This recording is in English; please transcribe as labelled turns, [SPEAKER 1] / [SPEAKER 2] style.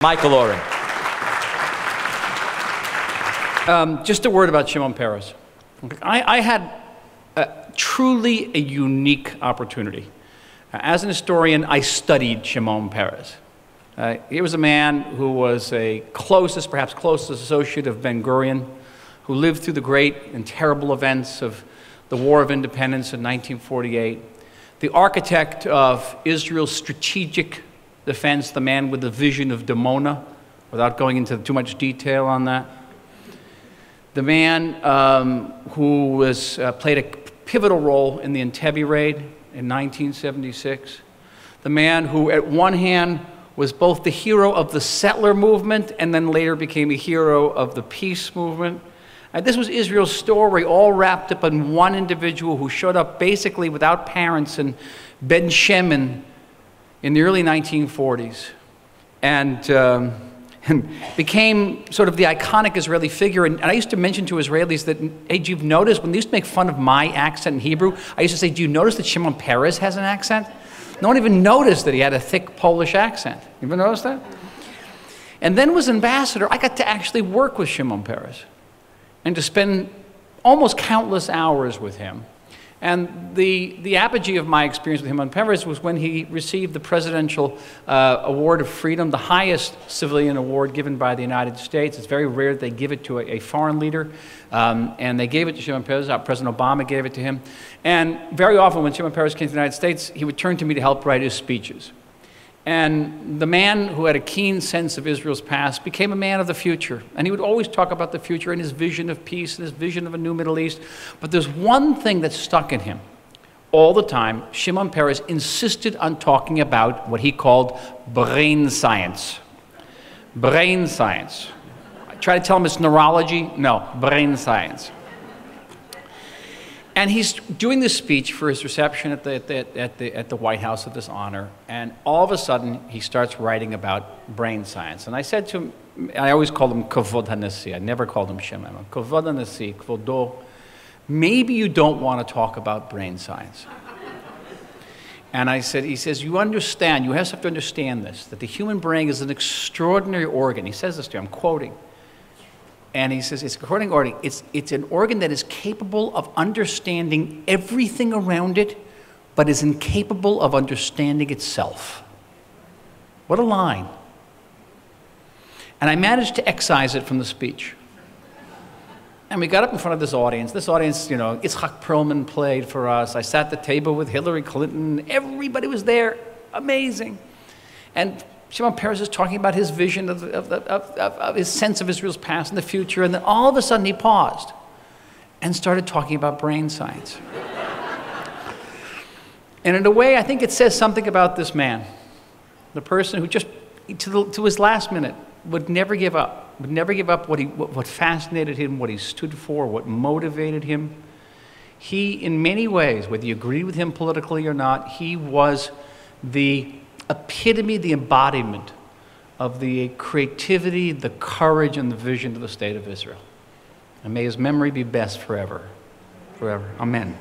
[SPEAKER 1] Michael Oren. Just a word about Shimon Peres. I had truly a unique opportunity. As an historian, I studied Shimon Peres. He was a man who was a perhaps closest associate of Ben-Gurion, who lived through the great and terrible events of the War of Independence in 1948, the architect of Israel's strategic defense, the man with the vision of Dimona, without going into too much detail on that. The man who played a pivotal role in the Entebbe raid in 1976. The man who, at one hand, was both the hero of the settler movement and then later became a hero of the peace movement. And this was Israel's story, all wrapped up in one individual who showed up basically without parents in Ben Shimon in the early 1940s, and became sort of the iconic Israeli figure. And I used to mention to Israelis that, hey, you've noticed, when they used to make fun of my accent in Hebrew, I used to say, do you notice that Shimon Peres has an accent? No one even noticed that he had a thick Polish accent. You ever notice that? And then was ambassador, I got to actually work with Shimon Peres and to spend almost countless hours with him. And the apogee of my experience with Shimon Peres was when he received the Presidential Award of Freedom, the highest civilian award given by the United States. It's very rare that they give it to a foreign leader. And they gave it to Shimon Peres. President Obama gave it to him. And very often when Shimon Peres came to the United States, he would turn to me to help write his speeches. And the man who had a keen sense of Israel's past became a man of the future. And he would always talk about the future and his vision of peace and his vision of a new Middle East. But there's one thing that stuck in him all the time. Shimon Peres insisted on talking about what he called brain science. Brain science. I try to tell him it's neurology. No, brain science. And he's doing this speech for his reception at the White House of this honor, and all of a sudden he starts writing about brain science. And I said to him, I always called him Kavod HaNasi, I never called him Shimon. Kavod HaNasi, Kvodo, maybe you don't want to talk about brain science. And I said, he says, you understand, you have to understand this, that the human brain is an extraordinary organ. He says this to me, I'm quoting. And he says, it's an organ that is capable of understanding everything around it, but is incapable of understanding itself. What a line. And I managed to excise it from the speech. And we got up in front of this audience. This audience, you know, Itzhak Perlman played for us. I sat at the table with Hillary Clinton. Everybody was there. Amazing. And Shimon Peres is talking about his vision of his sense of Israel's past and the future, and then all of a sudden he paused and started talking about brain science. And in a way, I think it says something about this man, the person who just, to his last minute, would never give up what fascinated him, what he stood for, what motivated him. He, in many ways, whether you agree with him politically or not, he was the epitome, the embodiment of the creativity, the courage, and the vision of the state of Israel. And may his memory be best forever. Forever. Amen.